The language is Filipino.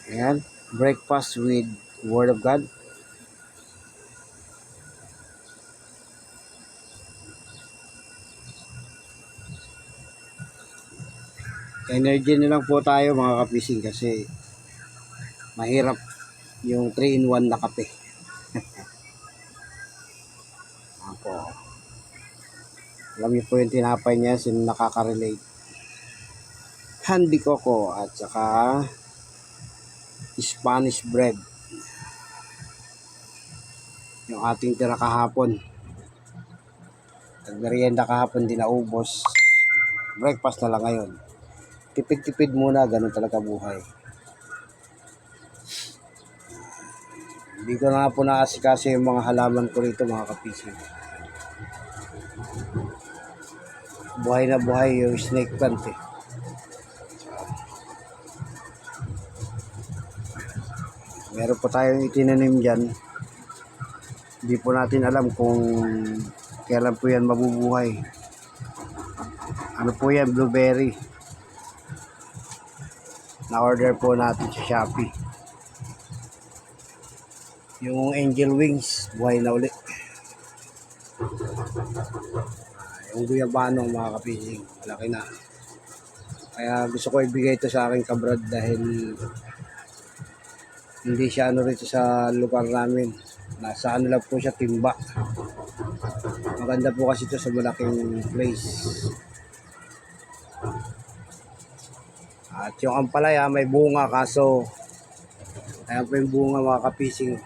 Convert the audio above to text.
Ayan, breakfast with Word of God. Energy na lang po tayo mga kapising kasi mahirap yung 3-in-1 na kape. Ako, alam niyo po yung tinapay niya, sino nakaka-relate. Handy Coco at saka Spanish bread. Yung ating tira kahapon. Nagmerienda kahapon, di naubos. Breakfast na lang ngayon. Tipid-tipid muna, ganun talaga buhay. Hindi ko na po naasikaso yung mga halaman ko rito mga kapising. Buhay na buhay yung snake plant eh. Meron po tayong itinanim dyan. Hindi po natin alam kung kailan po yan mabubuhay. Ano po yan? Blueberry. Na-order po natin sa Shopee. Yung angel wings, buhay na ulit. Yung guyabano mga kapising, malaki na. Kaya gusto ko ibigay ito sa aking kabrad dahil hindi siya ano rito sa lugar namin. Nasa ano lang po siya, timba. Maganda po kasi ito sa malaking place. At yung ampalaya may bunga kaso ayan po yung bunga mga kapising.